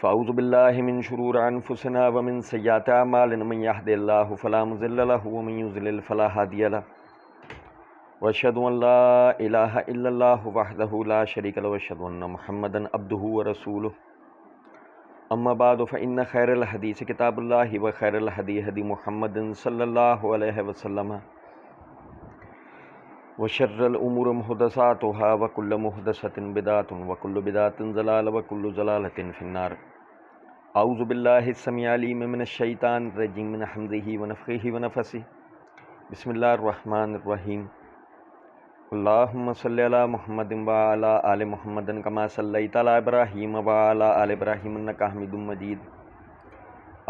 فاعوذ باللہ من شرور انفسنا ومن سیئات اعمالنا من يهد الله فلا مضل له ومن يضلل فلا هادي له واشهد ان لا الہ الا اللہ وحدہ لا شریک له واشهد ان محمدا عبدہ ورسولہ اما بعد فان خیر الحدیث کتاب اللہ وخیر الہدی ہدی محمد صلی اللہ علیہ وسلم وشر الامور محدثاتها وكل محدثۃ بدعۃ وكل بدعۃ ضلالۃ وكل ضلالۃ فی النار۔ اعوذ باللہ السمیع العلیم من الشیطان الرجیم من حمزہ ونفخہ ونفثہ۔ بسم اللہ الرحمن الرحیم۔ اللہم صلی علی محمد وعلی آل محمد کما صلیت علی ابراہیم وعلی آل ابراہیم انک حمید مجید۔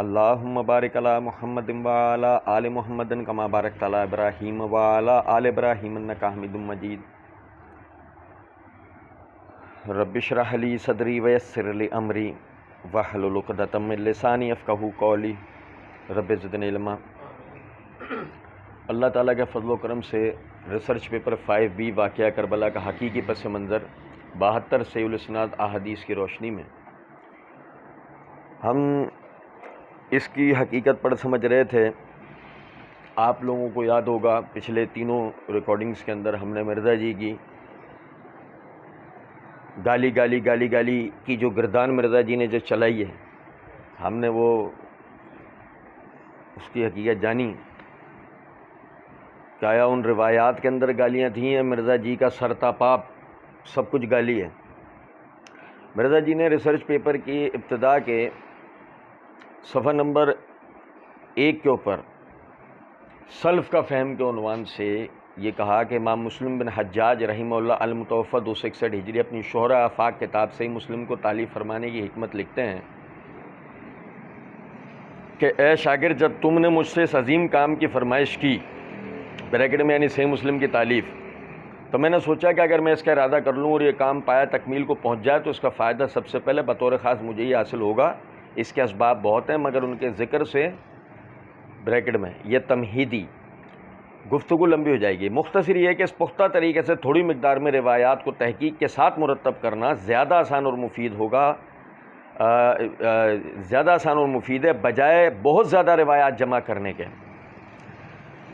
اللہم بارک علی محمد وعلی آل محمد کما بارکت علی ابراہیم وعلی آل ابراہیم انک حمید مجید۔ رب اشرح لی صدری ویسر لی امری واحلل عقدۃ من لسانی یفقہوا قولی۔ رب زدنی علما۔ اللہ تعالیٰ کے فضل و کرم سے ریسرچ پیپر 5B واقعہ کربلا کا حقیقی پس منظر 72 صحیح الاسناد احادیث کی روشنی میں ہم اس کی حقیقت پڑھ سمجھ رہے تھے۔ آپ لوگوں کو یاد ہوگا پچھلے تینوں ریکارڈنگز کے اندر ہم نے مرزا جی کی گالی کی جو گردان مرزا جی نے جو چلائی ہے، ہم نے وہ اس کی حقیقت جانی کہ آیا ان روایات کے اندر گالیاں تھیں یا مرزا جی کا سر تا پاپ سب کچھ گالی ہے۔ مرزا جی نے ریسرچ پیپر کی ابتدا کے صفحہ نمبر 1 کے اوپر سلف کا فہم کے عنوان سے یہ کہا کہ امام مسلم بن حجاج رحمہ اللہ المتوفی 261 ہجری اپنی شہرہ آفاق کتاب صحیح مسلم کو تالیف فرمانے کی حکمت لکھتے ہیں کہ اے شاگرد، جب تم نے مجھ سے اس عظیم کام کی فرمائش کی، بریکٹ میں یعنی صحیح مسلم کی تالیف، تو میں نے سوچا کہ اگر میں اس کا ارادہ کر لوں اور یہ کام پایا تکمیل کو پہنچ جائے تو اس کا فائدہ سب سے پہلے بطور خاص مجھے ہی حاصل ہوگا۔ اس کے اسباب بہت ہیں مگر ان کے ذکر سے بریکٹ میں یہ تمہیدی گفتگو لمبی ہو جائے گی۔ مختصر یہ ہے کہ اس پختہ طریقے سے تھوڑی مقدار میں روایات کو تحقیق کے ساتھ مرتب کرنا زیادہ آسان اور مفید ہوگا، زیادہ آسان اور مفید ہے بجائے بہت زیادہ روایات جمع کرنے کے،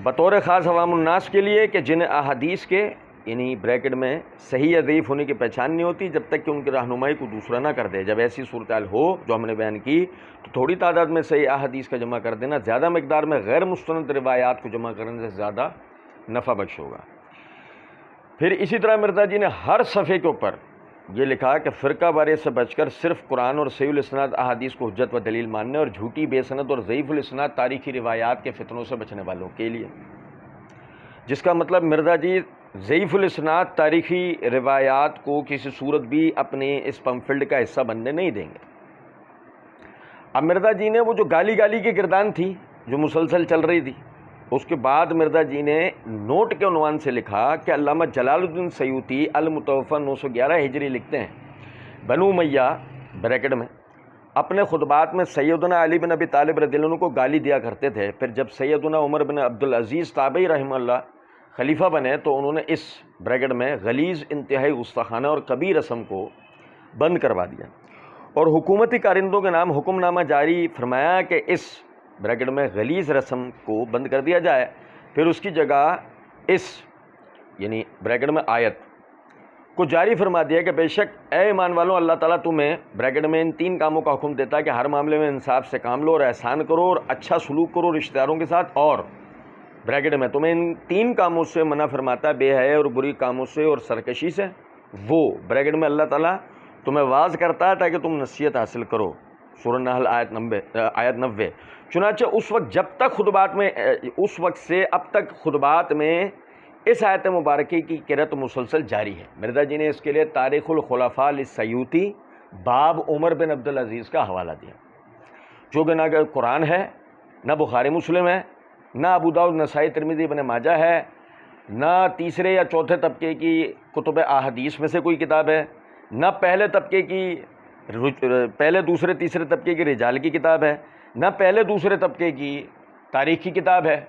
بطور خاص عوام الناس کے لیے کہ جنہیں احادیث کے یعنی بریکٹ میں صحیح یا ضعیف ہونے کی پہچان نہیں ہوتی جب تک کہ ان کی رہنمائی کو دوسرا نہ کر دے۔ جب ایسی صورتحال ہو جو ہم نے بیان کی تو تھوڑی تعداد میں صحیح احادیث کا جمع کر دینا زیادہ مقدار میں غیر مستند روایات کو جمع کرنے سے زیادہ نفع بخش ہوگا۔ پھر اسی طرح مرزا جی نے ہر صفحے کے اوپر یہ لکھا کہ فرقہ وارث سے بچ کر صرف قرآن اور صحیح الاسناد احادیث کو حجت و دلیل ماننے اور جھوٹی بے سند اور ضعیف الاسناد تاریخی روایات کے فتنوں سے بچنے والوں کے لیے، جس کا مطلب مرزا جی ضعیف الاسناد تاریخی روایات کو کسی صورت بھی اپنے اس پمفلڈ کا حصہ بننے نہیں دیں گے۔ اب مرزا جی نے وہ جو گالی کی گردان تھی جو مسلسل چل رہی تھی، اس کے بعد مرزا جی نے نوٹ کے عنوان سے لکھا کہ علامہ جلال الدین سیوطی المتوفی 911 ہجری لکھتے ہیں بنو امیہ بریکٹ میں اپنے خطبات میں سیدنا علی بن ابی طالب رضی اللہ عنہ کو گالی دیا کرتے تھے۔ پھر جب سیدنا عمر بن عبدالعزیز تابعی رحمہ اللہ خلیفہ بنے تو انہوں نے اس بریکٹ میں غلیظ انتہائی گستاخانہ اور کبیر رسم کو بند کروا دیا اور حکومتی کارندوں کے نام حکم نامہ جاری فرمایا کہ اس بریکٹ میں غلیظ رسم کو بند کر دیا جائے۔ پھر اس کی جگہ اس یعنی بریکٹ میں آیت کو جاری فرما دیا کہ بے شک اے ایمان والوں، اللہ تعالیٰ تمہیں بریکٹ میں ان 3 کاموں کا حکم دیتا ہے کہ ہر معاملے میں انصاف سے کام لو اور احسان کرو اور اچھا سلوک کرو رشتہ داروں کے ساتھ، اور بریکٹ میں تمہیں ان 3 کاموں سے منع فرماتا ہے، بے حیائی اور بری کاموں سے اور سرکشی سے۔ وہ بریکٹ میں اللہ تعالیٰ تمہیں واعظ کرتا ہے تاکہ تم نصیحت حاصل کرو، سورہ نحل آیت 90۔ چنانچہ اس وقت سے اب تک خطبات میں اس آیت مبارکہ کی قرأت مسلسل جاری ہے۔ مرزا جی نے اس کے لیے تاریخ الخلفاء للسیوطی باب عمر بن عبدالعزیز کا حوالہ دیا، جو کہ نہ قرآن ہے، نہ بخاری مسلم ہے، نہ ابو داؤد نسائی ترمذی ابن ماجہ ہے، نہ تیسرے یا چوتھے طبقے کی کتب احادیث میں سے کوئی کتاب ہے، نہ پہلے دوسرے تیسرے طبقے کی رجال کی کتاب ہے، نہ پہلے دوسرے طبقے کی تاریخ کی کتاب ہے،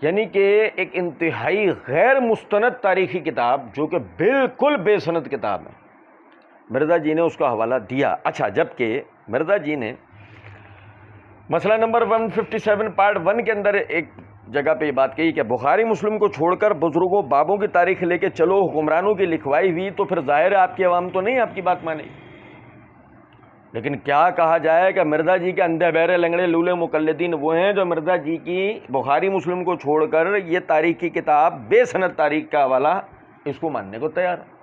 یعنی کہ ایک انتہائی غیر مستند تاریخی کتاب جو کہ بالکل بے سند کتاب ہے۔ مرزا جی نے اس کا حوالہ دیا. اچھا، جبکہ مرزا جی نے مسئلہ نمبر 157 پارٹ 1 کے اندر ایک جگہ پہ یہ بات کہی کہ بخاری مسلم کو چھوڑ کر بزرگوں بابوں کی تاریخ لے کے چلو، حکمرانوں کی لکھوائی ہوئی تو پھر ظاہر ہے آپ کی عوام تو نہیں آپ کی بات مانے. لیکن کیا کہا جائے کہ مرزا جی کے اندھے بہرے لنگڑے لولے مقلدین وہ ہیں جو مرزا جی کی بخاری مسلم کو چھوڑ کر یہ تاریخ کی کتاب بے سند تاریخ کا حوالہ اس کو ماننے کو تیار ہے.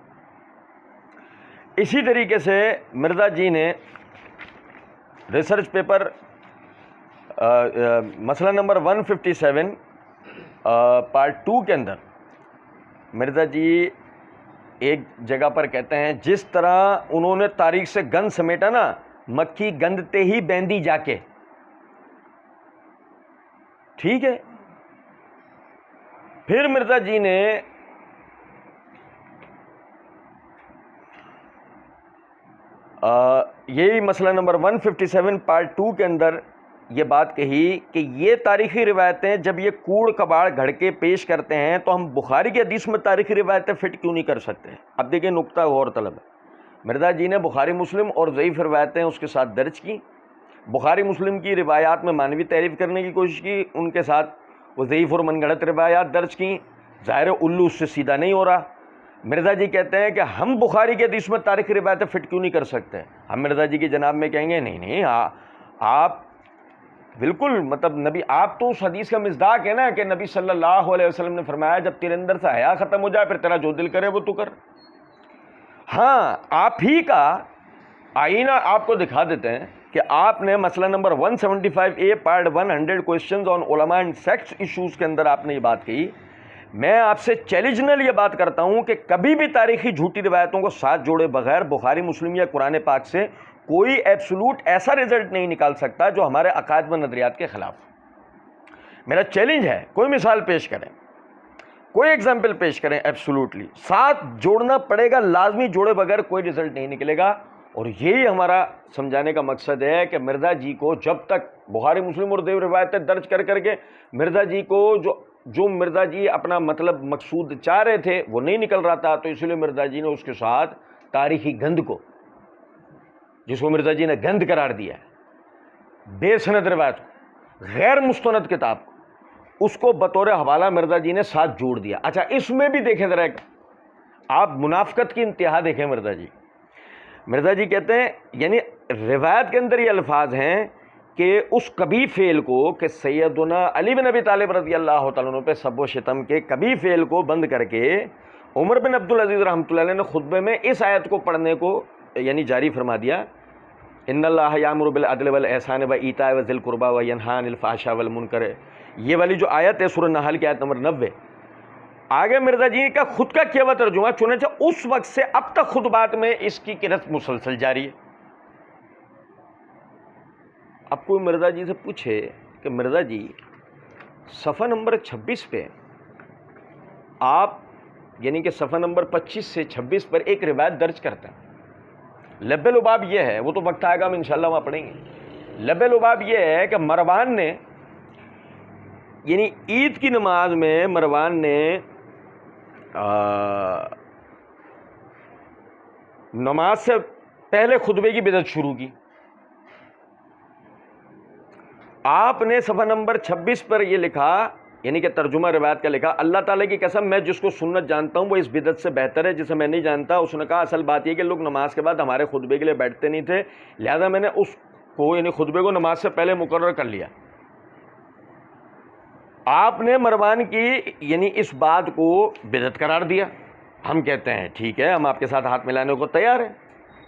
اسی طریقے سے مرزا جی نے ریسرچ پیپر مسئلہ نمبر 157 پارٹ 2 کے اندر مرزا جی ایک جگہ پر کہتے ہیں جس طرح انہوں نے تاریخ سے گند سمیٹا نا، مکھی گند تے ہی بیندی جا کے. ٹھیک ہے. پھر مرزا جی نے یہی مسئلہ نمبر 157 پارٹ 2 کے اندر یہ بات کہی کہ یہ تاریخی روایتیں جب یہ کوڑ کباڑ گھڑ کے پیش کرتے ہیں تو ہم بخاری کے حدیث میں تاریخی روایتیں فٹ کیوں نہیں کر سکتے. اب دیکھیں نقطہ غور طلب ہے. مرزا جی نے بخاری مسلم اور ضعیف روایتیں اس کے ساتھ درج کی. بخاری مسلم کی روایات میں مانوی تعریف کرنے کی کوشش کی، ان کے ساتھ وہ ضعیف اور من گھڑت روایات درج کی. ظاہر الو اس سے سیدھا نہیں ہو رہا. مرزا جی کہتے ہیں کہ ہم بخاری کے حدیث میں تاریخی روایتیں فٹ کیوں نہیں کر سکتے. ہم مرزا جی کی جناب میں کہیں گے نہیں آپ بالکل مطلب نبی، آپ تو اس حدیث کا مصداق ہے نا کہ نبی صلی اللہ علیہ وسلم نے فرمایا جب تیرے اندر سے حیا ختم ہو جائے پھر تیرا جو دل کرے وہ تو کر. ہاں، آپ ہی کا آئینہ آپ کو دکھا دیتے ہیں کہ آپ نے مسئلہ نمبر 175A پارٹ 100 کوسچنز آن علماء اینڈ سیکس ایشوز کے اندر آپ نے یہ بات کہی. میں آپ سے چیلنجنل یہ بات کرتا ہوں کہ کبھی بھی تاریخی جھوٹی روایتوں کو ساتھ جوڑے بغیر بخاری مسلم یا قرآن پاک سے کوئی ایبسولوٹ ایسا رزلٹ نہیں نکال سکتا جو ہمارے عقائد و نظریات کے خلاف. میرا چیلنج ہے، کوئی مثال پیش کریں، کوئی ایگزامپل پیش کریں، ایبسولوٹلی ساتھ جوڑنا پڑے گا، لازمی جوڑے بغیر کوئی رزلٹ نہیں نکلے گا. اور یہی ہمارا سمجھانے کا مقصد ہے کہ مرزا جی کو جب تک بخاری مسلم اور دیو روایتیں درج کر کے مرزا جی کو جو مرزا جی اپنا مطلب مقصود چاہ رہے تھے وہ نہیں نکل رہا تھا، تو اس لیے مرزا جی نے اس کے ساتھ تاریخی گند کو، جس کو مرزا جی نے گند قرار دیا ہے، بے سند روایت کو، غیر مستند کتاب کو، اس کو بطور حوالہ مرزا جی نے ساتھ جوڑ دیا. اچھا، اس میں بھی دیکھیں ذرا، آپ منافقت کی انتہا دیکھیں. مرزا جی کہتے ہیں، یعنی روایت کے اندر یہ الفاظ ہیں کہ اس کبھی فعل کو کہ سیدنا علی بن ابی طالب رضی اللہ تعالیٰ عنہ پہ سب و شتم کے کبھی فعل کو بند کر کے عمر بن عبدالعزیز رحمۃ اللہ علیہ نے خطبے میں اس آیت کو پڑھنے کو یعنی جاری فرما دیا، ان اللہ یامر بالعدل والاحسان وایتاء ذی القربی وینہی عن الفحشاء والمنکر. یہ والی جو آیت ہے سورہ نحل کی آیت نمبر 90. آگے مرزا جی کا خود کا کیا ہوا ترجمہ، چنانچہ اس وقت سے اب تک خطبات میں اس کی قرت مسلسل جاری ہے. اب کوئی مرزا جی سے پوچھے کہ مرزا جی صفحہ نمبر 26 پہ آپ یعنی کہ صفحہ نمبر 25 سے 26 پر ایک روایت درج کرتے ہیں. لب لباب یہ ہے، وہ تو وقت آئے گا ہم انشاءاللہ وہاں پڑھیں گے. لب لباب یہ ہے کہ مروان نے یعنی عید کی نماز میں مروان نے نماز سے پہلے خطبے کی بدعت شروع کی. آپ نے صفحہ نمبر 26 پر یہ لکھا، یعنی کہ ترجمہ روایت کا لکھا، اللہ تعالیٰ کی قسم میں جس کو سنت جانتا ہوں وہ اس بدعت سے بہتر ہے جسے میں نہیں جانتا. اس نے کہا اصل بات یہ کہ لوگ نماز کے بعد ہمارے خطبے کے لیے بیٹھتے نہیں تھے، لہذا میں نے اس کو یعنی خطبے کو نماز سے پہلے مقرر کر لیا. آپ نے مروان کی یعنی اس بات کو بدعت قرار دیا. ہم کہتے ہیں ٹھیک ہے، ہم آپ کے ساتھ ہاتھ ملانے کو تیار ہیں.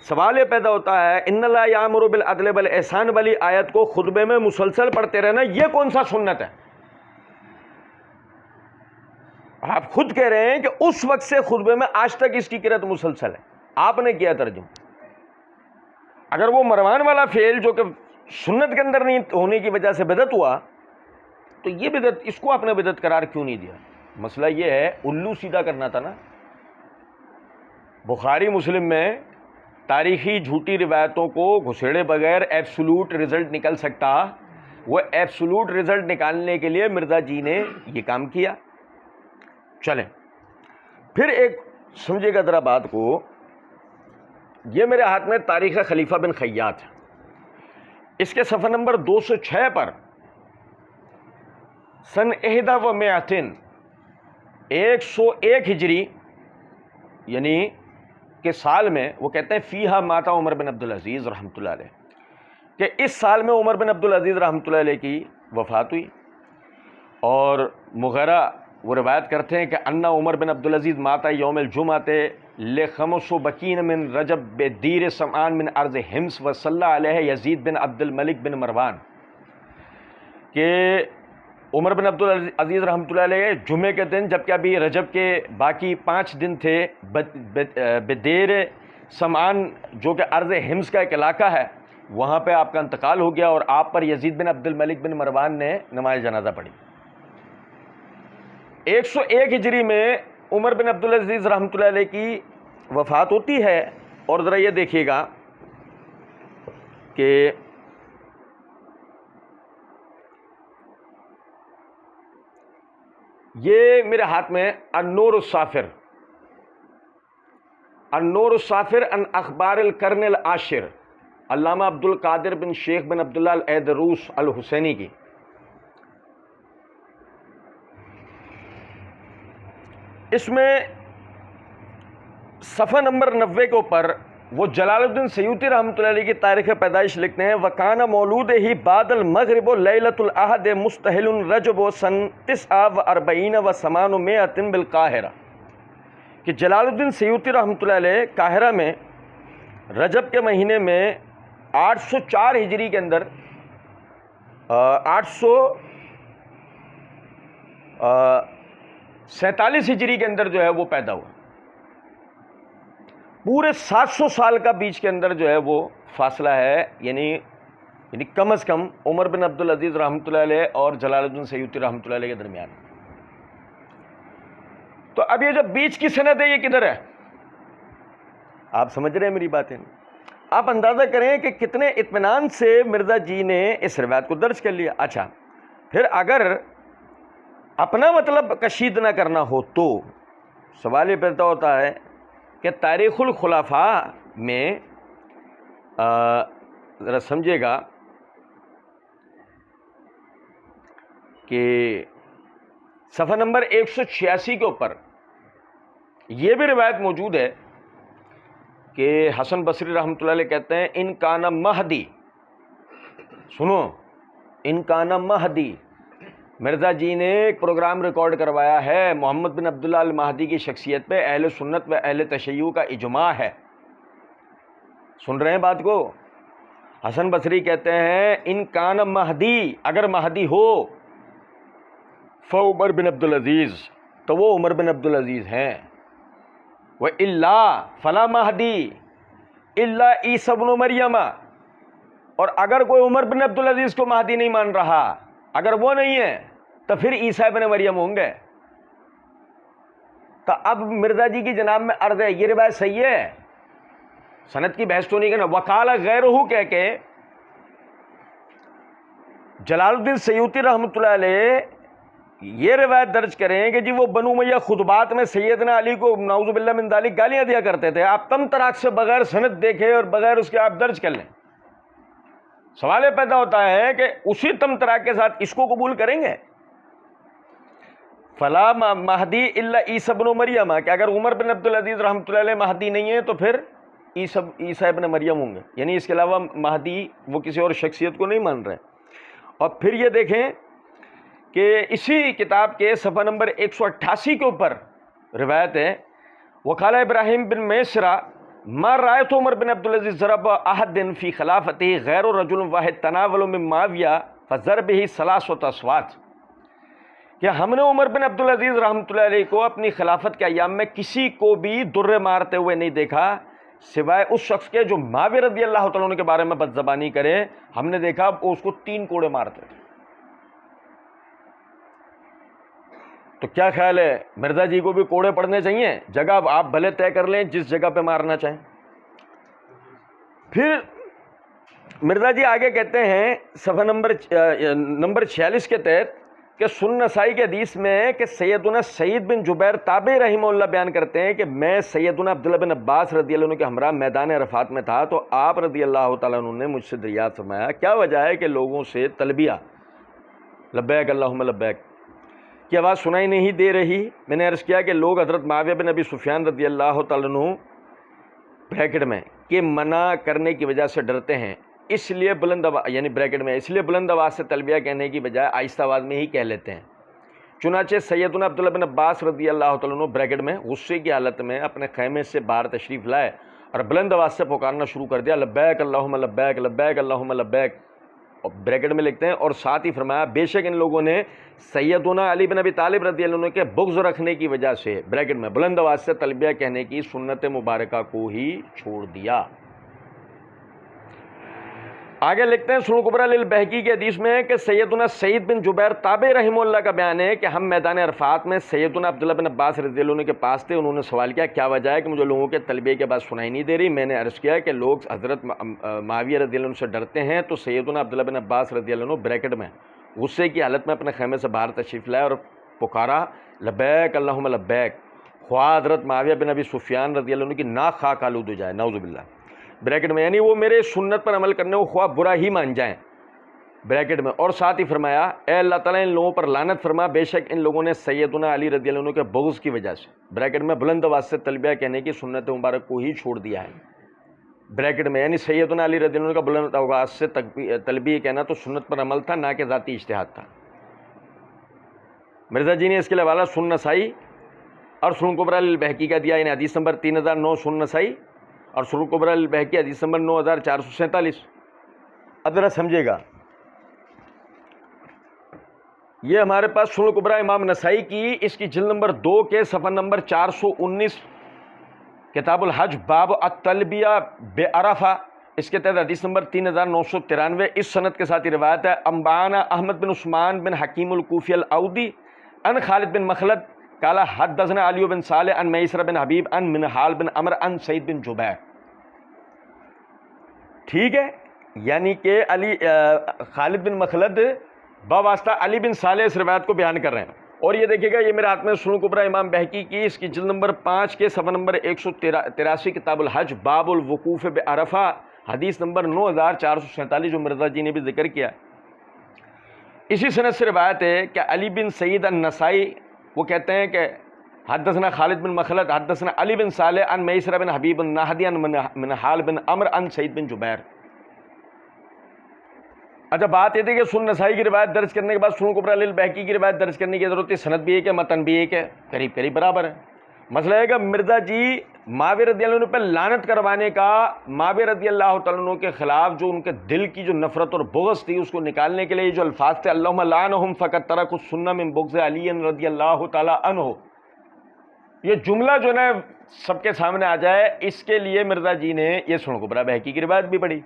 سوال یہ پیدا ہوتا ہے ان اللہ یامر بالعدل والاحسان والی آیت کو خطبے میں مسلسل پڑھتے رہنا یہ کون سا سنت ہے؟ آپ خود کہہ رہے ہیں کہ اس وقت سے خطبے میں آج تک اس کی قرت مسلسل ہے. آپ نے کیا ترجمہ؟ اگر وہ مروان والا فعل جو کہ سنت کے اندر نہیں ہونے کی وجہ سے بدعت ہوا تو یہ بدعت، اس کو آپ نے بدعت قرار کیوں نہیں دیا؟ مسئلہ یہ ہے الو سیدھا کرنا تھا نا. بخاری مسلم میں تاریخی جھوٹی روایتوں کو گھسیڑے بغیر ایبسولوٹ رزلٹ نکل سکتا، وہ ایبسولوٹ رزلٹ نکالنے کے لیے مرزا جی نے یہ کام کیا. چلیں پھر ایک سمجھے گا ذرا بات کو یہ میرے ہاتھ میں تاریخ خلیفہ بن خیاط ہے، اس کے صفحہ نمبر 206 پر سن 1100 101 ہجری یعنی کہ سال میں وہ کہتے ہیں فیہا ماتا عمر بن عبدالعزیز رحمۃ اللہ علیہ، کہ اس سال میں عمر بن عبدالعزیز رحمۃ اللہ علیہ کی وفات ہوئی۔ اور مغیرہ وہ روایت کرتے ہیں کہ انا عمر بن عبدالعزیز ماتا یوم الجمعۃ لخمس بکین من رجب بدیر سمعان من ارض حمص و صلی علیہ یزید بن عبد الملک بن مروان، کہ عمر بن عبدالعزیز رحمۃ اللہ علیہ جمعے کے دن، جبکہ ابھی رجب کے باقی 5 دن تھے، بدیر سمعان جو کہ ارض حمص کا ایک علاقہ ہے، وہاں پہ آپ کا انتقال ہو گیا اور آپ پر یزید بن عبد الملک بن مروان نے نماز جنازہ پڑھی۔ 101 ہجری میں عمر بن عبدالعزیز رحمۃ اللہ علیہ کی وفات ہوتی ہے۔ اور ذرا یہ دیکھیے گا کہ یہ میرے ہاتھ میں النور الصافر ان اخبار القرن العاشر، علامہ عبد القادر بن شیخ بن عبداللہ الایدروس الحسینی کی۔ اس میں صفحہ نمبر 90 کے اوپر وہ جلال الدین سیوطی رحمۃ اللہ علیہ کی تاریخ پیدائش لکھتے ہیں، وَكَانَ مولودہ بعد المغرب لیلۃ الاحد مستحل رجب سن 49 و 800 بالقاہرہ، کہ جلال الدین سیوطی رحمۃ اللہ علیہ قاہرہ میں رجب کے مہینے میں 804 ہجری کے اندر 847 ہجری کے اندر جو ہے وہ پیدا ہوا۔ پورے 700 سال کا بیچ کے اندر جو ہے وہ فاصلہ ہے، یعنی کم از کم عمر بن عبدالعزیز رحمۃ اللہ علیہ اور جلال الدین سیوطی رحمۃ اللہ علیہ کے درمیان۔ تو اب یہ جو بیچ کی سند ہے یہ کدھر ہے؟ آپ سمجھ رہے ہیں میری باتیں؟ آپ اندازہ کریں کہ کتنے اطمینان سے مرزا جی نے اس روایت کو درج کر لیا۔ اچھا، پھر اگر اپنا مطلب کشید نہ کرنا ہو تو سوال یہ پیدا ہوتا ہے کہ تاریخ الخلفاء میں ذرا سمجھے گا کہ صفحہ نمبر 186 کے اوپر یہ بھی روایت موجود ہے کہ حسن بصری رحمۃ اللہ علیہ کہتے ہیں ان کان مہدی، سنو، ان کان مہدی، مرزا جی نے ایک پروگرام ریکارڈ کروایا ہے محمد بن عبداللہ المہدی کی شخصیت پہ اہل سنت و اہل تشیع کا اجماع ہے۔ سن رہے ہیں بات کو؟ حسن بصری کہتے ہیں ان کان مہدی، اگر مہدی ہو فعمر بن عبدالعزیز، تو وہ عمر بن عبدالعزیز ہیں، وَإِلَّا فَلَا مَهْدِي إِلَّا عِیسیٰ ابن مریم، اور اگر کوئی عمر بن عبدالعزیز کو مہدی نہیں مان رہا، اگر وہ نہیں ہے تو پھر عیسیٰ ابن مریم ہوں گے۔ تو اب مرزا جی کی جناب میں عرض ہے، یہ روایت صحیح ہے، سند کی بحث تو نہیں کرنا۔ وقال غیرہ کہہ کے جلال الدین سیوطی رحمۃ اللہ علیہ یہ روایت درج کریں کہ جی وہ بنو امیہ خطبات میں سیدنا علی کو نعوذ باللہ من ذالک گالیاں دیا کرتے تھے، آپ تم تراک سے بغیر سند دیکھے اور بغیر اس کے آپ درج کر لیں۔ سوال یہ پیدا ہوتا ہے کہ اسی تم تراک کے ساتھ اس کو قبول کریں گے؟ فلا مہدی الا عیسیٰ ابن مریم، کہ اگر عمر بن عبدالعزیز رحمۃ اللہ علیہ مہدی نہیں ہے تو پھر عیسیٰ ابن مریم ہوں گے، یعنی اس کے علاوہ مہدی وہ کسی اور شخصیت کو نہیں مان رہے۔ اور پھر یہ دیکھیں کہ اسی کتاب کے صفحہ نمبر 188 کے اوپر روایت ہے، وقال ابراہیم بن میسرہ ما رأیت عمر بن عبدالعزیز ضرب احد فی خلافته غیر رجل واحد تناول من معاویہ فضربہ 3 اصوات، کہ ہم نے عمر بن عبدالعزیز رحمۃ اللہ علیہ کو اپنی خلافت کے ایام میں کسی کو بھی در مارتے ہوئے نہیں دیکھا سوائے اس شخص کے جو معاویہ رضی اللہ تعالیٰ عنہ کے بارے میں بد زبانی کرے، ہم نے دیکھا وہ اس کو 3 کوڑے مارتے تھے۔ تو کیا خیال ہے، مرزا جی کو بھی کوڑے پڑنے چاہیے؟ جگہ آپ بھلے طے کر لیں جس جگہ پہ مارنا چاہیں۔ پھر مرزا جی آگے کہتے ہیں صفحہ نمبر 46 کے تحت کہ سنن نسائی کے حدیث میں ہے کہ سیدنا سعید بن جبیر تابعی رحمہ اللہ بیان کرتے ہیں کہ میں سیدنا عبداللہ بن عباس رضی اللہ عنہ کے ہمراہ میدان عرفات میں تھا تو آپ رضی اللہ تعالیٰ عنہ نے مجھ سے دریافت فرمایا کیا وجہ ہے کہ لوگوں سے تلبیہ لبیک اللہم لبیک کی آواز سنائی نہیں دے رہی؟ میں نے عرض کیا کہ لوگ حضرت معاویہ بن ابی سفیان رضی اللہ تعالیٰ عنہ بریکٹ میں کہ منع کرنے کی وجہ سے ڈرتے ہیں، اس لیے بلند آواز یعنی بریکٹ میں اس لیے بلند آواز سے تلبیہ کہنے کی بجائے آہستہ آواز میں ہی کہہ لیتے ہیں۔ چنانچہ سیدنا عبداللہ بن عباس رضی اللہ تعالیٰ عنہ بریکٹ میں غصے کی حالت میں اپنے خیمے سے باہر تشریف لائے اور بلند آواز سے پکارنا شروع کر دیا لبیک اللہم لبیک لبیک اللہم لبیک، اور بریکٹ میں لکھتے ہیں اور ساتھ ہی فرمایا بے شک ان لوگوں نے سیدنا علی بن ابی طالب رضی اللہ عنہ کے بغض رکھنے کی وجہ سے بریکٹ میں بلند آواز سے تلبیہ کہنے کی سنت مبارکہ کو ہی چھوڑ دیا۔ آگے لکھتے ہیں سنن کبریٰ للبہقی کے حدیث میں کہ سیدنا سعید بن جبیر تابعی رحمہ اللہ کا بیان ہے کہ ہم میدان عرفات میں سیدنا عبداللہ بن عباس رضی اللہ عنہ کے پاس تھے، انہوں نے سوال کیا کیا وجہ ہے کہ مجھے لوگوں کے تلبیہ کے بعد سنائی نہیں دے رہی؟ میں نے عرض کیا کہ لوگ حضرت معاویہ رضی اللہ عنہ سے ڈرتے ہیں، تو سیدنا عبداللہ بن عباس رضی اللہ عنہ بریکٹ میں غصے کی حالت میں اپنے خیمے سے باہر تشریف لائے اور پکارا لبیک اللہم لبیک، خواہ حضرت معاویہ بن ابی سفیان رضی اللہ عنہ کی ناک خاک آلود ہو جائے، نعوذ باللہ، بریکٹ میں یعنی وہ میرے سنت پر عمل کرنے کو خواہ برا ہی مان جائیں، بریکٹ میں، اور ساتھ ہی فرمایا اے اللہ تعالیٰ ان لوگوں پر لعنت فرما، بے شک ان لوگوں نے سیدنا علی رضی اللہ عنہ کے بغض کی وجہ سے بریکٹ میں بلند آواز سے تلبیہ کہنے کی سنت مبارک کو ہی چھوڑ دیا ہے، بریکٹ میں یعنی سیدنا علی رضی اللہ عنہ کا بلند آواز سے تلبیہ کہنا تو سنت پر عمل تھا، نہ کہ ذاتی اجتہاد تھا۔ مرزا جی نے اس کے لیے حوالہ سنن نسائی اور سنن کبریٰ للبہقی کا دیا، یعنی حدیث نمبر 3009 سنن نسائی اور سنن کبریٰ للبہقی حدیث نمبر 9447۔ اب ذرا سمجھے گا، یہ ہمارے پاس سنن کبریٰ امام نسائی کی اس کی جلد نمبر 2 کے صفحہ نمبر 419 کتاب الحج باب التلبیہ بعرفہ، اس کے تحت حدیث نمبر 3993 اس سند کے ساتھ روایت ہے انبانا احمد بن عثمان بن حکیم الکوفی الاودی ان خالد بن مخلد قال حدثنا علی بن صالح ان میسر بن حبیب ان منہال بن عمر ان سعید بن جبیر۔ ٹھیک ہے، یعنی کہ خالد بن مخلد بواسطہ علی بن صالح اس روایت کو بیان کر رہے ہیں، اور یہ دیکھیے گا یہ میرے ہاتھ میں سنن کبریٰ امام بہقی کی اس کی جلد نمبر 5 کے صفحہ نمبر 183 کتاب الحج باب الوقوف بعرفہ حدیث نمبر 9447 جو مرزا جی نے بھی ذکر کیا۔ اسی سند سے روایت ہے کہ علی بن سعید النسائی وہ کہتے ہیں کہ حدثنا خالد بن مخلد حدثنا علی بن صالح ان میسر بن حبیب الناہدی ان منہال بن عمر ان سعید بن جبیر۔ اچھا بات یہ تھی کہ سنن نسائی کی روایت درج کرنے کے بعد سنن کبریٰ للبہقی کی روایت درج کرنے کی ضرورت ہے، سند بھی ایک ہے متن بھی ایک ہے، قریب قریب برابر ہے۔ مسئلہ ہے کہ مرزا جی معاویہ رضی اللہ عنہ پہ لعنت کروانے کا، معاویہ رضی اللہ تعالیٰ عنہ کے خلاف جو ان کے دل کی جو نفرت اور بغض تھی اس کو نکالنے کے لیے جو الفاظ تھے اللہم لعنہم فقد ترکوا السنہ من بغض علی رضی اللہ تعالیٰ عنہ، یہ جملہ جو ہے سب کے سامنے آ جائے، اس کے لیے مرزا جی نے یہ سنن کبریٰ بہقی کی روایت بھی پڑھی۔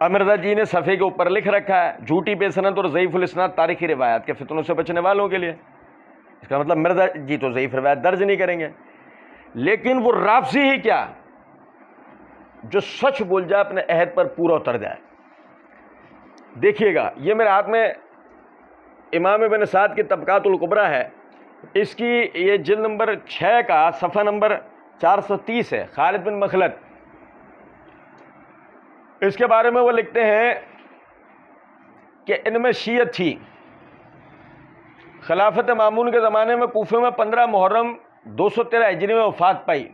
اب مرزا جی نے صفحے کے اوپر لکھ رکھا ہے جھوٹی بے سند اور ضعیف الاسناد تاریخی روایات کے فتنوں سے بچنے والوں کے لیے، اس کا مطلب مرزا جی تو ضعیف روایت درج نہیں کریں گے، لیکن وہ رافضی ہی کیا جو سچ بول جائے اپنے عہد پر پورا اتر جائے۔ دیکھیے گا یہ میرے ہاتھ میں امام ابن سعد کی طبقات الکبریٰ ہے، اس کی یہ جلد نمبر 6 کا صفحہ نمبر 430 ہے، خالد بن مخلد اس کے بارے میں وہ لکھتے ہیں کہ ان میں شیعت تھی، خلافت مامون کے زمانے میں کوفے میں 15 محرم 213 ہجری میں وفات پائی،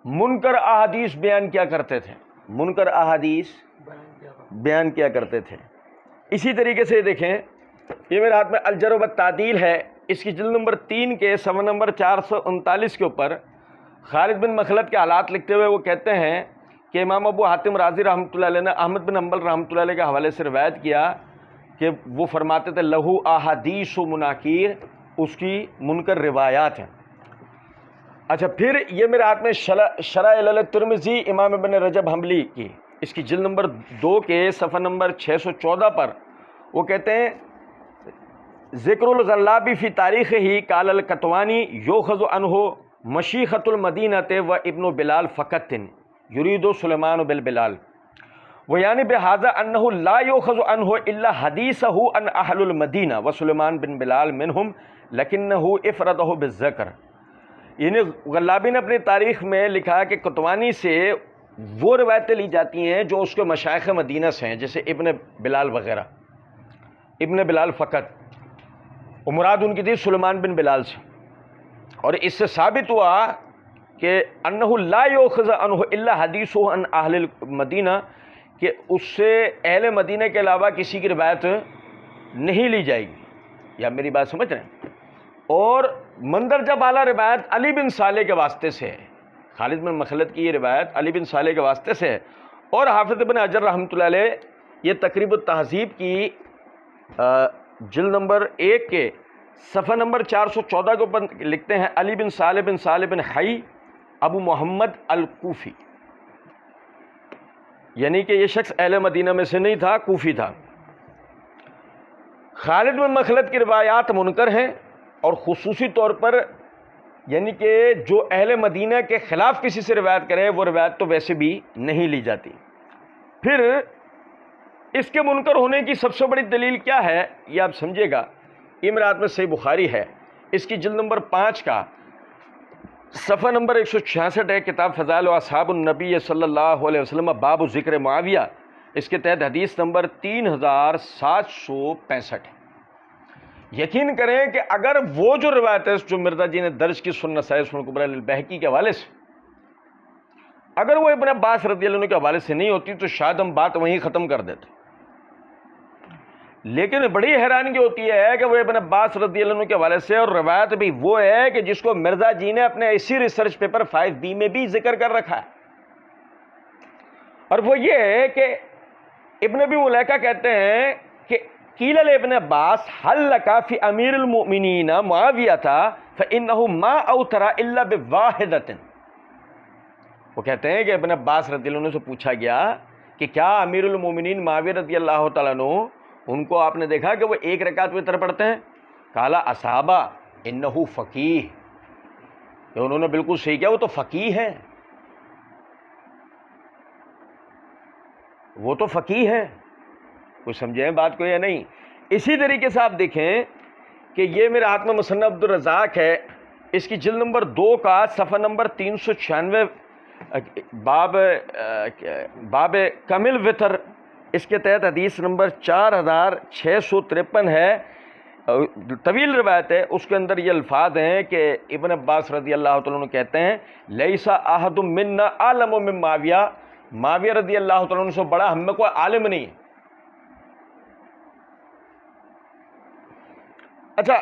منکر احادیث بیان کیا کرتے تھے، منکر احادیث بیان کیا کرتے تھے۔ اسی طریقے سے دیکھیں یہ میرے ہاتھ میں الجرح والتعدیل ہے، اس کی جلد نمبر 3 کے صفحہ نمبر 439 کے اوپر خالد بن مخلد کے حالات لکھتے ہوئے وہ کہتے ہیں کہ امام ابو حاتم رازی رحمۃ اللہ علیہ نے احمد بن حنبل رحمۃ اللہ علیہ کے حوالے سے روایت کیا کہ وہ فرماتے تھے لہو احادیث و مناکیر، اس کی منکر روایات ہیں۔ اچھا پھر یہ میرے ہاتھ میں شرح علل ترمذی امام ابن رجب حنبلی کی اس کی جلد نمبر 2 کے صفحہ نمبر 614 پر وہ کہتے ہیں ذکر الغلابی فی تاریخ ہی قال القطوانی یوخذ عنہ مشیخۃ المدینہ و ابن بلال فقط یرید سلیمان بالبلال، ویعنی بہذا انہ لا یؤخذ عنہ الا حدیثہ عن اہل المدینہ وسلیمان بن بلال منہم لیکنہ افردہ بالذکر. یعنی غلابی نے اپنی تاریخ میں لکھا کہ قطوانی سے وہ روایتیں لی جاتی ہیں جو اس کے مشائخ مدینہ سے ہیں، جیسے ابن بلال وغیرہ، ابن بلال فقط، اور مراد ان کی تھی سلیمان بن بلال سے. اور اس سے ثابت ہوا کہ انہ لا یؤخذ عنہ الا حدیثہ عن اہل المدینہ، کہ اس سے اہل مدینہ کے علاوہ کسی کی روایت نہیں لی جائے گی. یا میری بات سمجھ رہے ہیں؟ اور مندرجہ بالا روایت علی بن صالح کے واسطے سے ہے. خالد بن مخلد کی یہ روایت علی بن صالح کے واسطے سے ہے. اور حافظ ابن حجر رحمۃ اللہ علیہ یہ تقریب التہذیب کی جلد نمبر 1 کے صفحہ نمبر 414 کے اوپر لکھتے ہیں علی بن صالح بن حی ابو محمد الکوفی، یعنی کہ یہ شخص اہل مدینہ میں سے نہیں تھا، کوفی تھا. خالد بن مخلد کی روایات منکر ہیں، اور خصوصی طور پر یعنی کہ جو اہل مدینہ کے خلاف کسی سے روایت کرے وہ روایت تو ویسے بھی نہیں لی جاتی. پھر اس کے منکر ہونے کی سب سے بڑی دلیل کیا ہے یہ آپ سمجھے گا. امرات میں صحیح بخاری ہے، اس کی جلد نمبر 5 کا صفحہ نمبر 166 ہے، کتاب فضائل و اصحاب النبی صلی اللہ علیہ وسلم باب ذکر معاویہ. اس کے تحت حدیث نمبر 3765. یقین کریں کہ اگر وہ جو روایت ہے جو مرزا جی نے درج کی سنن نسائی سنن کبری البیہقی کے حوالے سے، اگر وہ ابن عباس رضی اللہ عنہ کے حوالے سے نہیں ہوتی تو شاید ہم بات وہیں ختم کر دیتے. لیکن بڑی حیرانگی ہوتی ہے کہ وہ ابن عباس رضی اللہ عنہ کے حوالے سے، اور روایت بھی وہ ہے کہ جس کو مرزا جی نے اپنے اسی ریسرچ پیپر 5B میں بھی ذکر کر رکھا ہے. اور وہ یہ ہے کہ ابن ابی ملیکہ کہتے ہیں کہ قیل لابن عباس هل لك في امیر المؤمنین معاویہ فانه ما اوتر الا بواحدۃ. وہ کہتے ہیں کہ ابن عباس رضی اللہ عنہ سے پوچھا گیا کہ کیا امیر المؤمنین معاویہ رضی اللہ تعالیٰ عنہ ان کو آپ نے دیکھا کہ وہ ایک رکعت وتر پڑھتے ہیں؟ قال اصحابہ انہ فقیہ، کہ انہوں نے بالکل صحیح کیا، وہ تو فقیہ ہے، وہ تو فقیہ ہے. کچھ سمجھیں بات کو یا نہیں؟ اسی طریقے سے آپ دیکھیں کہ یہ میرے ہاتھ میں مصنف عبد الرزاق ہے، اس کی جلد نمبر 2 کا صفحہ نمبر 396 باب کمل وطر، اس کے تحت حدیث نمبر 4653 ہے، طویل روایت ہے. اس کے اندر یہ الفاظ ہیں کہ ابن عباس رضی اللہ تعالیٰ عنہ کہتے ہیں لیس احد منا اعلم من معاویہ، معاویہ رضی اللہ تعالیٰ عنہ سے بڑا ہم میں کوئی عالم نہیں ہے. اچھا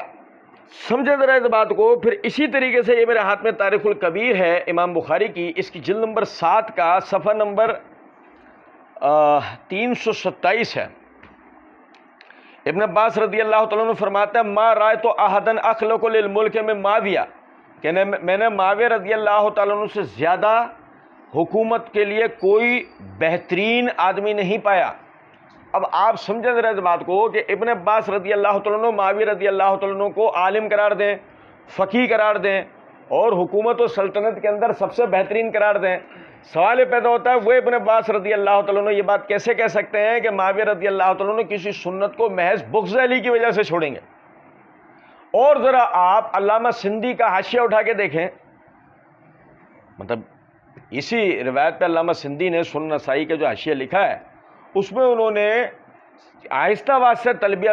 سمجھے ذرا اس بات کو. پھر اسی طریقے سے یہ میرے ہاتھ میں تاریخ الکبیر ہے امام بخاری کی، اس کی جلد نمبر 7 کا صفحہ نمبر 327 ہے. ابن عباس رضی اللہ تعالیٰ عنہ فرماتا ہے ما رأیت احدا اخلق للملک من معاویہ، کہ میں نے معاویہ رضی اللہ تعالیٰ عنہ سے زیادہ حکومت کے لیے کوئی بہترین آدمی نہیں پایا. اب آپ سمجھیں ذرا اس بات کو کہ ابن عباس رضی اللہ تعالیٰ عنہ معاویہ رضی اللہ تعالیٰ عنہ کو عالم قرار دیں، فقیہ قرار دیں، اور حکومت و سلطنت کے اندر سب سے بہترین قرار دیں. سوال یہ پیدا ہوتا ہے وہ ابن عباس رضی اللہ تعالیٰ عنہ یہ بات کیسے کہہ سکتے ہیں کہ معاویہ رضی اللہ تعالیٰ عنہ کسی سنت کو محض بغض علی کی وجہ سے چھوڑیں گے؟ اور ذرا آپ علامہ سندھی کا حاشیہ اٹھا کے دیکھیں، مطلب اسی روایت پہ علامہ سندھی نے سنن نسائی کا جو حاشیہ لکھا ہے اس میں انہوں نے آہستہ واسطہ تلبیہ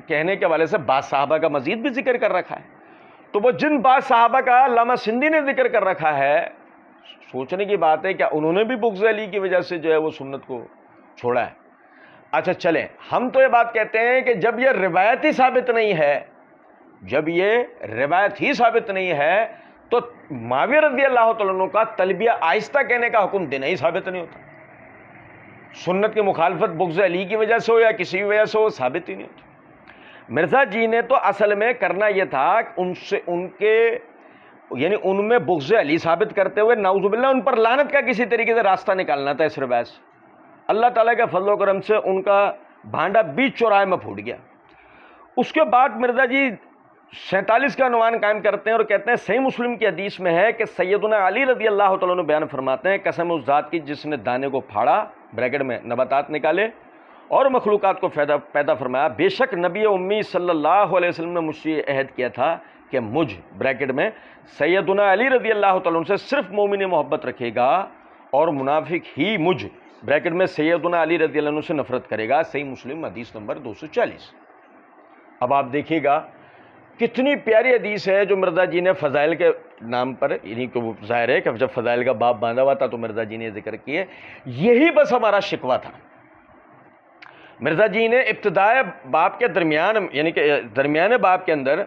کہنے کے حوالے سے بعض صحابہ کا مزید بھی ذکر کر رکھا ہے. تو وہ جن بعض صحابہ کا علامہ سندھی نے ذکر کر رکھا ہے، سوچنے کی بات ہے کیا انہوں نے بھی بغض علی کی وجہ سے جو ہے وہ سنت کو چھوڑا ہے؟ اچھا چلیں، ہم تو یہ بات کہتے ہیں کہ جب یہ روایت ہی ثابت نہیں ہے، جب یہ روایت ہی ثابت نہیں ہے تو معاویہ رضی اللہ تعالیٰ عنہ کا تلبیہ آہستہ کہنے کا حکم دینا ہی ثابت نہیں ہوتا. سنت کی مخالفت بغض علی کی وجہ سے ہو یا کسی وجہ سے ہو، ثابت ہی نہیں ہوتا. مرزا جی نے تو اصل میں کرنا یہ تھا یعنی ان میں بغض علی ثابت کرتے ہوئے نعوذ باللہ ان پر لعنت کا کسی طریقے سے راستہ نکالنا تھا اس روایت سے. اللہ تعالیٰ کے فضل و کرم سے ان کا بھانڈا بیچ چوراہے میں پھوٹ گیا. اس کے بعد مرزا جی 47 کا عنوان قائم کرتے ہیں اور کہتے ہیں صحیح مسلم کی حدیث میں ہے کہ سیدنا علی رضی اللہ تعالیٰ عنہ بیان فرماتے ہیں قسم اس ذات کی جس نے دانے کو پھاڑا بریکٹ میں نباتات نکالے اور مخلوقات کو پیدا فرمایا. بے شک نبی امی صلی اللہ علیہ وسلم نے مجھ سے عہد کیا تھا کہ مجھ بریکٹ میں سیدنا علی رضی اللہ تعالیٰ عنہ سے صرف مومن محبت رکھے گا اور منافق ہی مجھ بریکٹ میں سیدنا علی رضی اللہ عنہ سے نفرت کرے گا. صحیح مسلم حدیث نمبر 240. اب آپ دیکھیے گا کتنی پیاری حدیث ہے جو مرزا جی نے فضائل کے نام پر، یعنی کہ وہ ظاہر ہے کہ جب فضائل کا باب باندھا ہوا تھا تو مرزا جی نے ذکر کیے. یہی بس ہمارا شکوہ تھا. مرزا جی نے ابتدائے باب کے درمیان، یعنی کہ درمیانے باب کے اندر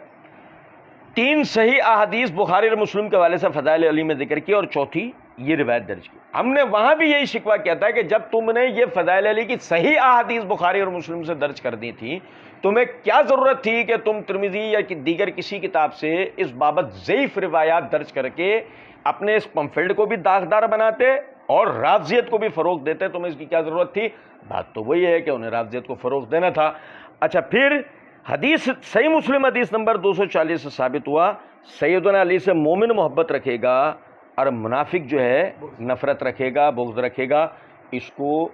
3 صحیح احادیث بخاری اور مسلم کے حوالے سے فضائل علی میں ذکر کیا اور چوتھی یہ روایت درج کی. ہم نے وہاں بھی یہی شکوہ کیا تھا کہ جب تم نے یہ فضائل علی کی صحیح احادیث بخاری اور مسلم سے درج کر دی تھی، تمہیں کیا ضرورت تھی کہ تم ترمذی یا دیگر کسی کتاب سے اس بابت ضعیف روایات درج کر کے اپنے اس پمفلٹ کو بھی داغدار بناتے اور رافضیت کو بھی فروغ دیتے؟ تمہیں اس کی کیا ضرورت تھی؟ بات تو وہی ہے کہ انہیں رافضیت کو فروغ دینا تھا. اچھا، پھر حدیث صحیح مسلم حدیث نمبر 240 سے ثابت ہوا سیدنا علی سے مومن محبت رکھے گا اور منافق جو ہے نفرت رکھے گا، بغض رکھے گا. اس کو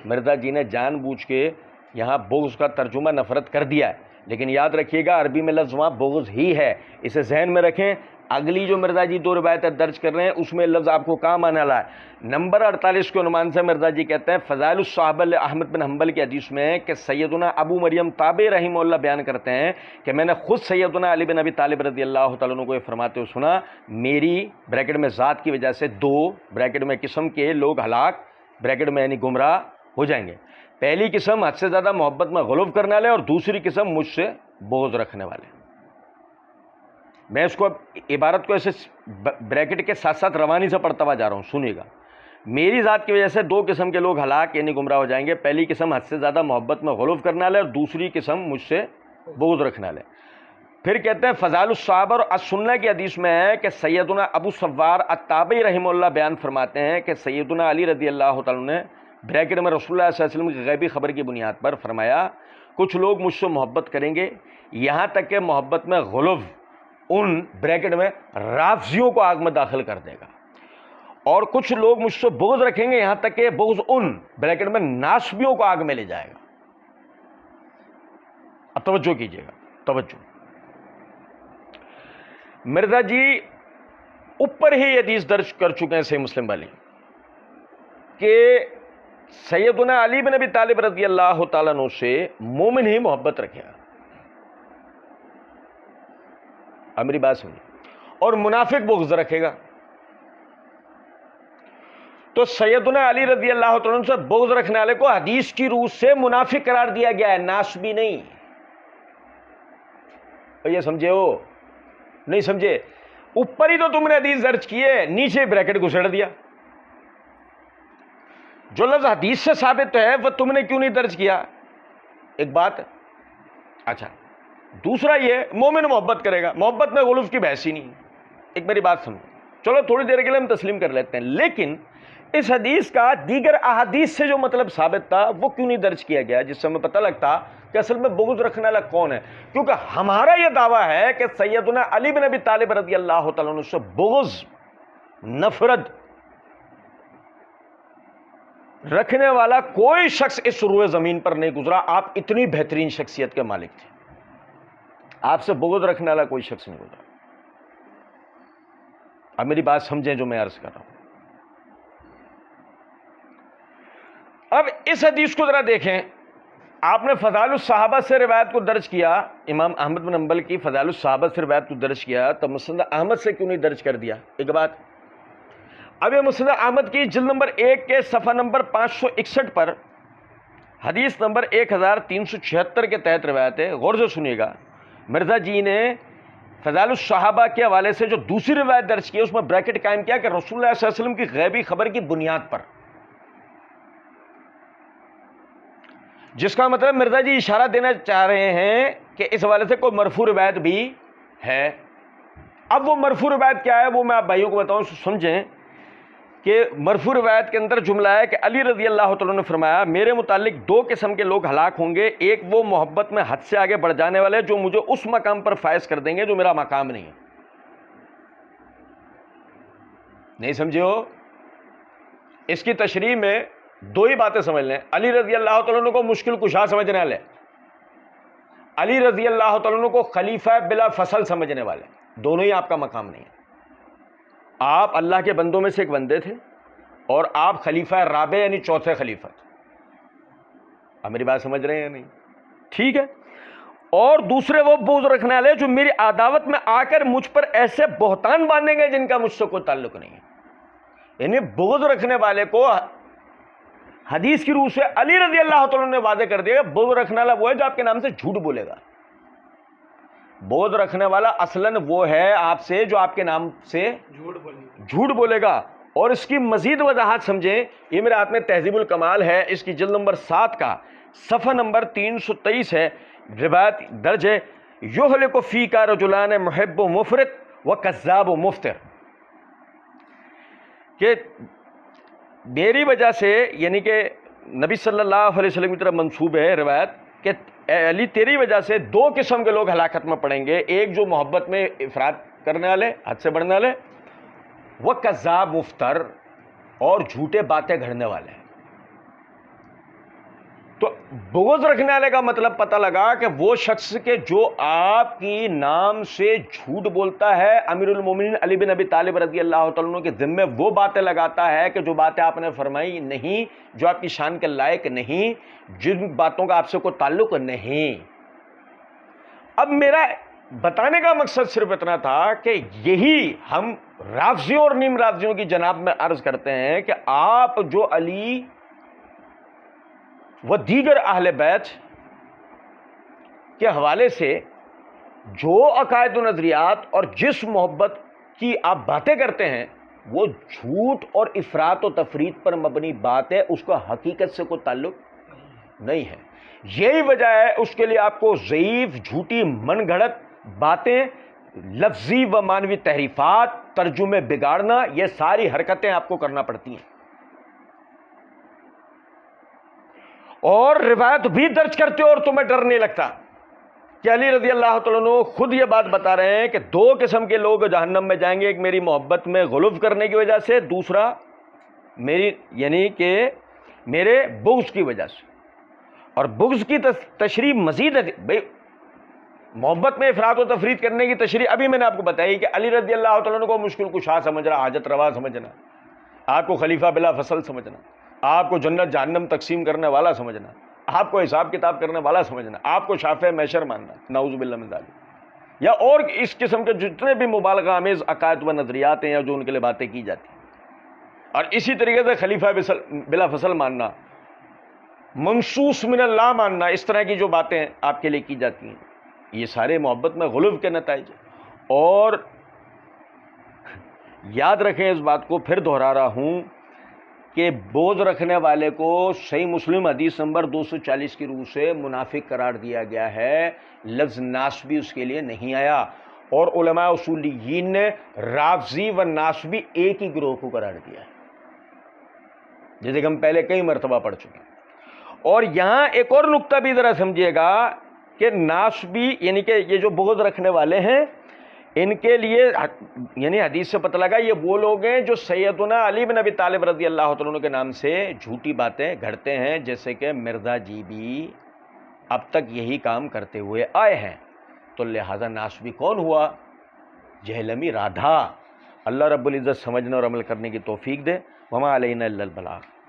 مرزا جی نے جان بوجھ کے یہاں بغض کا ترجمہ نفرت کر دیا ہے، لیکن یاد رکھیے گا عربی میں لفظ وہاں بغض ہی ہے. اسے ذہن میں رکھیں. اگلی جو مرزا جی 2 روایتیں درج کر رہے ہیں اس میں لفظ آپ کو کام آنے والا ہے. نمبر 48 کے عنوان سے مرزا جی کہتے ہیں فضائل الصحابہ احمد بن حنبل کی حدیث میں کہ سیدنا ابو مریم تابعی رحمہ اللہ بیان کرتے ہیں کہ میں نے خود سیدنا علی بن ابی طالب رضی اللہ تعالیٰ عنہ کو یہ فرماتے ہوئے سنا، میری بریکٹ میں ذات کی وجہ سے 2 بریکٹ میں قسم کے لوگ ہلاک بریکٹ میں یعنی گمراہ ہو جائیں گے. پہلی قسم حد سے زیادہ محبت میں غلو کرنے والے اور دوسری قسم مجھ سے بغض رکھنے والے. میں اس کو عبارت کو ایسے بریکٹ کے ساتھ ساتھ روانی سے پڑھتا ہوا جا رہا ہوں، سنیے گا. میری ذات کی وجہ سے 2 قسم کے لوگ ہلاک یعنی گمراہ ہو جائیں گے. پہلی قسم حد سے زیادہ محبت میں غلو کرنے والے اور دوسری قسم مجھ سے بغض رکھنے والے. پھر کہتے ہیں فضائل الصحابہ اور السنہ کی حدیث میں ہے کہ سیدنا ابو سوار الطابئی رحمہ اللہ بیان فرماتے ہیں کہ سیدنا علی رضی اللہ تعالیٰ نے بریکٹ میں رسول اللہ صلی اللہ علیہ وسلم کی غیبی خبر کی بنیاد پر فرمایا کچھ لوگ مجھ سے محبت کریں گے یہاں تک کہ محبت میں غلو ان بریکٹ میں رافضیوں کو آگ میں داخل کر دے گا، اور کچھ لوگ مجھ سے بغض رکھیں گے یہاں تک کہ بغض ان بریکٹ میں ناسبیوں کو آگ میں لے جائے گا. اب توجہ کیجیے گا، توجہ. مرزا جی اوپر ہی حدیث درج کر چکے ہیں صحیح مسلم والی کہ سیدنا علی بن ابی طالب رضی اللہ تعالیٰ عنہ سے مومن ہی محبت رکھے گا. اب میری بات سنیے. اور منافق بغض رکھے گا. تو سیدنا علی رضی اللہ تعالیٰ عنہ سے بغض رکھنے والے کو حدیث کی روح سے منافق قرار دیا گیا ہے، ناسبی نہیں. یہ سمجھے ہو؟ نہیں سمجھے؟ اوپر ہی تو تم نے حدیث درج کی ہے، نیچے بریکٹ گھسڑ دیا. جو لفظ حدیث سے ثابت ہے وہ تم نے کیوں نہیں درج کیا؟ ایک بات. اچھا، دوسرا یہ مومن محبت کرے گا، محبت میں غلو کی بحث ہی نہیں. ایک میری بات سنو، چلو تھوڑی دیر کے لیے ہم تسلیم کر لیتے ہیں، لیکن اس حدیث کا دیگر احادیث سے جو مطلب ثابت تھا وہ کیوں نہیں درج کیا گیا، جس سے ہمیں پتہ لگتا کہ اصل میں بغض رکھنے والا کون ہے؟ کیونکہ ہمارا یہ دعویٰ ہے کہ سیدنا علی بن ابی طالب رضی اللہ تعالیٰ عنہ سے بغض، نفرت رکھنے والا کوئی شخص اس روئے زمین پر نہیں گزرا. آپ اتنی بہترین شخصیت کے مالک تھے، آپ سے بغض رکھنے والا کوئی شخص نہیں گزرا. اب میری بات سمجھیں جو میں عرض کر رہا ہوں. اب اس حدیث کو ذرا دیکھیں. آپ نے فضائل الصحابہ سے روایت کو درج کیا، امام احمد بن حنبل کی فضائل الصحابہ سے روایت کو درج کیا، تو مسند احمد سے کیوں نہیں درج کر دیا؟ ایک بات. اب یہ مسند احمد کی جلد نمبر 1 کے صفحہ نمبر 561 پر حدیث نمبر 1376 کے تحت روایت ہے. غور سے سنیے گا. مرزا جی نے فضائل الصحابہ کے حوالے سے جو دوسری روایت درج کی ہے اس میں بریکٹ قائم کیا کہ رسول اللہ صلی اللہ علیہ وسلم کی غیبی خبر کی بنیاد پر، جس کا مطلب مرزا جی اشارہ دینا چاہ رہے ہیں کہ اس حوالے سے کوئی مرفوع روایت بھی ہے. اب وہ مرفوع روایت کیا ہے وہ میں آپ بھائیوں کو بتاؤں، سمجھیں کہ مرفوع روایت کے اندر جملہ ہے کہ علی رضی اللہ تعالیٰ نے فرمایا میرے متعلق 2 قسم کے لوگ ہلاک ہوں گے، ایک وہ محبت میں حد سے آگے بڑھ جانے والے جو مجھے اس مقام پر فائز کر دیں گے جو میرا مقام نہیں ہے. نہیں سمجھے ہو؟ اس کی تشریح میں دو ہی باتیں سمجھ لیں، علی رضی اللہ تعالیٰ عنہ کو مشکل کشا سمجھنے والے، علی رضی اللہ تعالیٰ عنہ کو خلیفہ بلا فصل سمجھنے والے، دونوں ہی آپ کا مقام نہیں ہے۔ آپ اللہ کے بندوں میں سے ایک بندے تھے اور آپ خلیفہ رابع یعنی چوتھے خلیفہ تھے۔ آپ میری بات سمجھ رہے ہیں یا نہیں؟ ٹھیک ہے۔ اور دوسرے وہ بغض رکھنے والے جو میری عداوت میں آ کر مجھ پر ایسے بہتان باندھیں گے جن کا مجھ سے کوئی تعلق نہیں ہے۔ یعنی بغض رکھنے والے کو حدیث کی روح سے علی رضی اللہ تعالیٰ نے وعدے کر دیا، بغض رکھنے والا وہ ہے جو آپ کے نام سے جھوٹ بولے گا۔ بغض رکھنے والا اصلاً وہ ہے آپ سے جو آپ کے نام سے جھوٹ بولے گا۔ اور اس کی مزید وضاحت سمجھیں، یہ میرے ہاتھ میں تہذیب الکمال ہے، اس کی جلد نمبر 7 کا صفحہ نمبر 323 ہے، روایت درج ہے، یہلک فیک رجلان محب و مفرط و کذاب و مفتر، کہ میری وجہ سے، یعنی کہ نبی صلی اللہ علیہ وسلم کی طرف منسوب ہے روایت کہ اے علی تیری وجہ سے دو قسم کے لوگ ہلاکت میں پڑیں گے، ایک جو محبت میں افراط کرنے والے، حد سے بڑھنے والے، وہ کذاب مفتر، اور جھوٹے باتیں گھڑنے والے۔ تو بغض رکھنے والے کا مطلب پتہ لگا کہ وہ شخص کے جو آپ کی نام سے جھوٹ بولتا ہے، امیر المومنین علی بن ابی طالب رضی اللہ تعالیٰ عنہ کے ذمے وہ باتیں لگاتا ہے کہ جو باتیں آپ نے فرمائی نہیں، جو آپ کی شان کے لائق نہیں، جن باتوں کا آپ سے کوئی تعلق نہیں۔ اب میرا بتانے کا مقصد صرف اتنا تھا کہ یہی ہم رافضیوں اور نیم رافضیوں کی جناب میں عرض کرتے ہیں کہ آپ جو علی و دیگر اہل بیت کے حوالے سے جو عقائد و نظریات اور جس محبت کی آپ باتیں کرتے ہیں، وہ جھوٹ اور افراط و تفریط پر مبنی بات ہے، اس کا حقیقت سے کوئی تعلق نہیں ہے۔ یہی وجہ ہے اس کے لیے آپ کو ضعیف، جھوٹی، من گھڑت باتیں، لفظی و معنوی تحریفات، ترجمے بگاڑنا، یہ ساری حرکتیں آپ کو کرنا پڑتی ہیں۔ اور روایت بھی درج کرتے ہو اور تمہیں ڈر نہیں لگتا کہ علی رضی اللہ تعالیٰ عنہ خود یہ بات بتا رہے ہیں کہ دو قسم کے لوگ جہنم میں جائیں گے، ایک میری محبت میں غلو کرنے کی وجہ سے، دوسرا میری یعنی کہ میرے بغض کی وجہ سے۔ اور بغض کی تشریح مزید ہے بھائی، محبت میں افراط و تفریط کرنے کی تشریح ابھی میں نے آپ کو بتائی کہ علی رضی اللہ تعالیٰ عنہ کو مشکل کشا سمجھنا، حاجت روا سمجھنا، آپ کو خلیفہ بلا فصل سمجھنا، آپ کو جنت جہنم تقسیم کرنے والا سمجھنا، آپ کو حساب کتاب کرنے والا سمجھنا، آپ کو شافع محشر ماننا، نعوذ باللہ من ذالک، یا اور اس قسم کے جتنے بھی مبالغہ آمیز عقائد و نظریات ہیں یا جو ان کے لیے باتیں کی جاتی ہیں، اور اسی طریقے سے خلیفہ بلا فصل ماننا، منصوص من اللہ ماننا، اس طرح کی جو باتیں آپ کے لیے کی جاتی ہیں، یہ سارے محبت میں غلو کے نتائج ہیں۔ اور یاد رکھیں اس بات کو، پھر دہرا رہا ہوں کہ بغض رکھنے والے کو صحیح مسلم حدیث نمبر 240 کی روح سے منافق قرار دیا گیا ہے، لفظ ناسبی اس کے لیے نہیں آیا، اور علماء اصولیین نے رافضی و ناسبی ایک ہی گروہ کو قرار دیا ہے، جیسے کہ ہم پہلے کئی مرتبہ پڑھ چکے ہیں۔ اور یہاں ایک اور نقطہ بھی ذرا سمجھیے گا کہ ناسبی یعنی کہ یہ جو بغض رکھنے والے ہیں، ان کے لیے یعنی حدیث سے پتہ لگا یہ وہ لوگ ہیں جو سیدنا علی بن ابی طالب رضی اللہ تعالیٰ عنہ کے نام سے جھوٹی باتیں گھڑتے ہیں، جیسے کہ مرزا جی بھی اب تک یہی کام کرتے ہوئے آئے ہیں۔ تو لہذا ناسبی کون ہوا؟ جہلمی رادھا۔ اللہ رب العزت سمجھنے اور عمل کرنے کی توفیق دے۔ وما علینا الا البلاغ۔